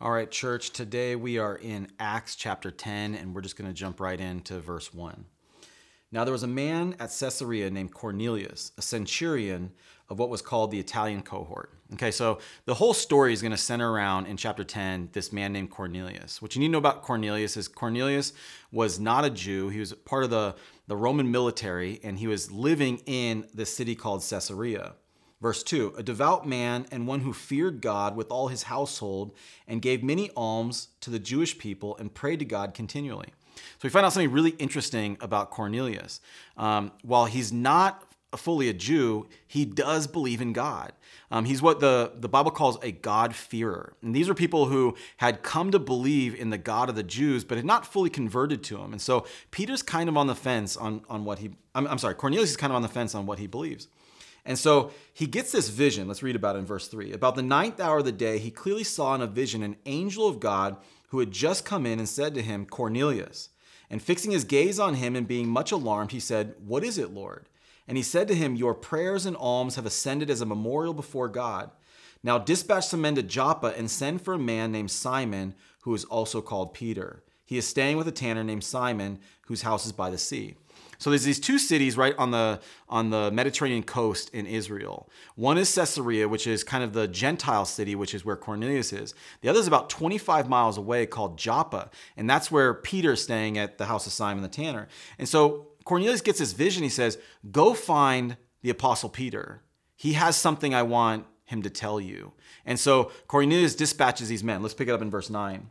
All right, church, today we are in Acts chapter 10, and we're just going to jump right into verse 1. Now there was a man at Caesarea named Cornelius, a centurion of what was called the Italian cohort. Okay, so the whole story is going to center around, in chapter 10, this man named Cornelius. What you need to know about Cornelius is Cornelius was not a Jew. He was part of the Roman military, and he was living in the city called Caesarea. Verse 2, a devout man and one who feared God with all his household and gave many alms to the Jewish people and prayed to God continually. So we find out something really interesting about Cornelius. While he's not fully a Jew, he does believe in God. He's what the Bible calls a God-fearer. And these are people who had come to believe in the God of the Jews, but had not fully converted to him. And so Peter's kind of on the fence on what Cornelius is kind of on the fence on what he believes. And so he gets this vision. Let's read about it in verse 3. About the ninth hour of the day, he clearly saw in a vision an angel of God who had just come in and said to him, Cornelius. And fixing his gaze on him and being much alarmed, he said, What is it, Lord? And he said to him, Your prayers and alms have ascended as a memorial before God. Now dispatch some men to Joppa and send for a man named Simon, who is also called Peter. He is staying with a tanner named Simon, whose house is by the sea. So there's these two cities right on the Mediterranean coast in Israel. One is Caesarea, which is kind of the Gentile city, which is where Cornelius is. The other is about 25 miles away called Joppa, and that's where Peter's staying at the house of Simon the tanner. And so Cornelius gets this vision. He says, go find the apostle Peter. He has something I want him to tell you. And so Cornelius dispatches these men. Let's pick it up in verse 9.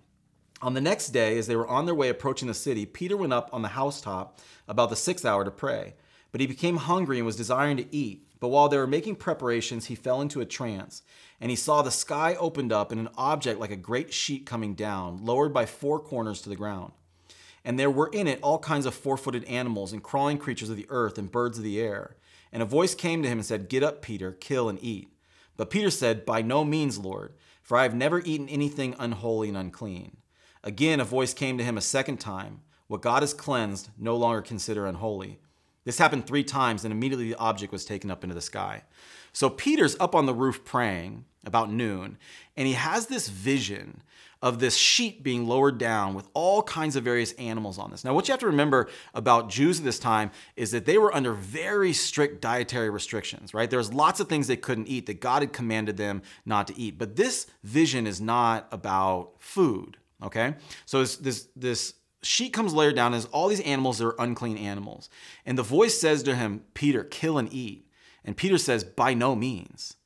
On the next day, as they were on their way approaching the city, Peter went up on the housetop about the 6th hour to pray. But he became hungry and was desiring to eat. But while they were making preparations, he fell into a trance. And he saw the sky opened up and an object like a great sheet coming down, lowered by 4 corners to the ground. And there were in it all kinds of 4-footed animals and crawling creatures of the earth and birds of the air. And a voice came to him and said, Get up, Peter, kill and eat. But Peter said, By no means, Lord, for I have never eaten anything unholy and unclean. Again, a voice came to him a second time. What God has cleansed, no longer consider unholy. This happened 3 times, and immediately the object was taken up into the sky. So Peter's up on the roof praying about noon, and he has this vision of this sheet being lowered down with all kinds of various animals on this. Now, what you have to remember about Jews at this time is that they were under very strict dietary restrictions, right? There's lots of things they couldn't eat that God had commanded them not to eat. But this vision is not about food. Okay, so this sheet comes layered down as all these animals that are unclean animals. And the voice says to him, Peter, kill and eat. And Peter says, by no means.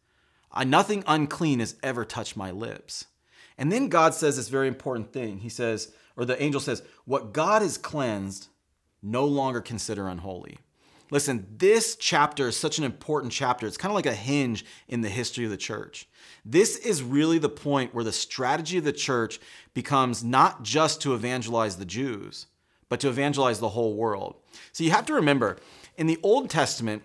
Nothing unclean has ever touched my lips. And then God says this very important thing. He says, or the angel says, what God has cleansed, no longer consider unholy. Listen, this chapter is such an important chapter. It's kind of like a hinge in the history of the church. This is really the point where the strategy of the church becomes not just to evangelize the Jews, but to evangelize the whole world. So you have to remember, in the Old Testament,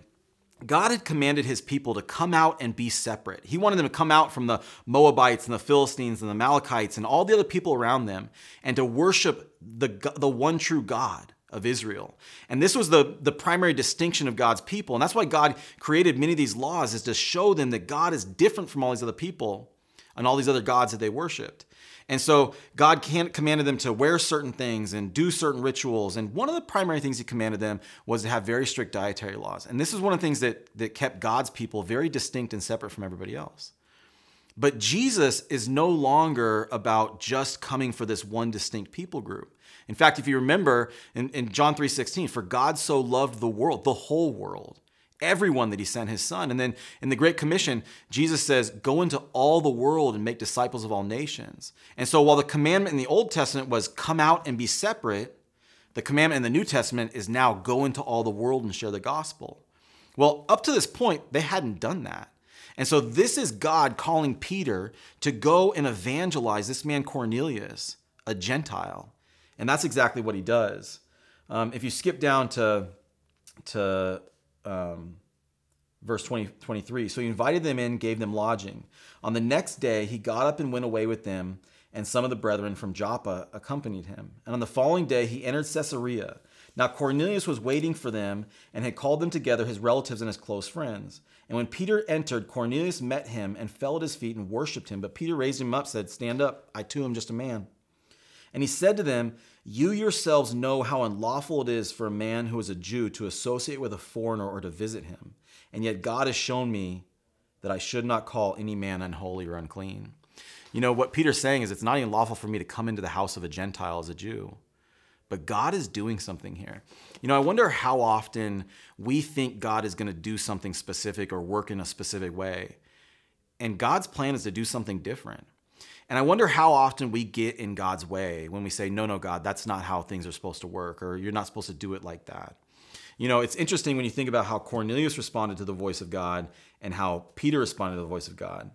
God had commanded his people to come out and be separate. He wanted them to come out from the Moabites and the Philistines and the Amalekites and all the other people around them and to worship the one true God of Israel. And this was the primary distinction of God's people. And that's why God created many of these laws, is to show them that God is different from all these other people and all these other gods that they worshiped. And so God commanded them to wear certain things and do certain rituals. And one of the primary things he commanded them was to have very strict dietary laws. And this is one of the things that kept God's people very distinct and separate from everybody else. But Jesus is no longer about just coming for this one distinct people group. In fact, if you remember in John 3:16, for God so loved the world, the whole world, everyone, that he sent his son. And then in the Great Commission, Jesus says, go into all the world and make disciples of all nations. And so while the commandment in the Old Testament was come out and be separate, the commandment in the New Testament is now go into all the world and share the gospel. Well, up to this point, they hadn't done that. And so this is God calling Peter to go and evangelize this man Cornelius, a Gentile. And that's exactly what he does. If you skip down to verse 23, so he invited them in, gave them lodging. On the next day, he got up and went away with them, and some of the brethren from Joppa accompanied him. And on the following day, he entered Caesarea. Now Cornelius was waiting for them and had called them together, his relatives and his close friends. And when Peter entered, Cornelius met him and fell at his feet and worshipped him. But Peter raised him up, said, "Stand up, I too am just a man." And he said to them, "You yourselves know how unlawful it is for a man who is a Jew to associate with a foreigner or to visit him. And yet God has shown me that I should not call any man unholy or unclean." You know, what Peter's saying is it's not even lawful for me to come into the house of a Gentile as a Jew. But God is doing something here. You know, I wonder how often we think God is going to do something specific or work in a specific way. And God's plan is to do something different. And I wonder how often we get in God's way when we say, no, God, that's not how things are supposed to work, or you're not supposed to do it like that. You know, it's interesting when you think about how Cornelius responded to the voice of God and how Peter responded to the voice of God.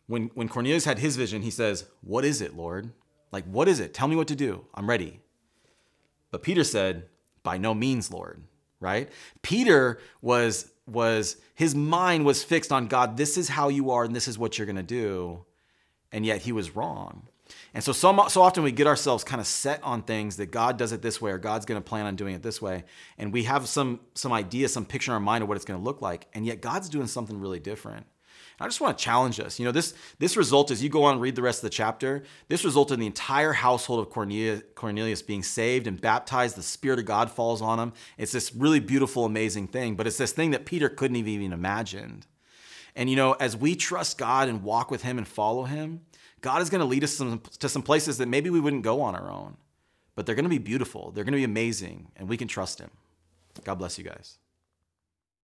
When Cornelius had his vision, he says, "What is it, Lord? Like, what is it? Tell me what to do. I'm ready." But Peter said, "By no means, Lord," right? Peter his mind was fixed on God. This is how you are, and this is what you're going to do. And yet he was wrong. And so often we get ourselves kind of set on things that God does it this way, or God's going to plan on doing it this way. And we have some idea, some picture in our mind of what it's going to look like. And yet God's doing something really different. I just want to challenge us. You know, this result, as you go on and read the rest of the chapter, this resulted in the entire household of Cornelius being saved and baptized. The Spirit of God falls on him. It's this really beautiful, amazing thing, but it's this thing that Peter couldn't have even imagined. And, you know, as we trust God and walk with him and follow him, God is going to lead us to some places that maybe we wouldn't go on our own, but they're going to be beautiful. They're going to be amazing, and we can trust him. God bless you guys.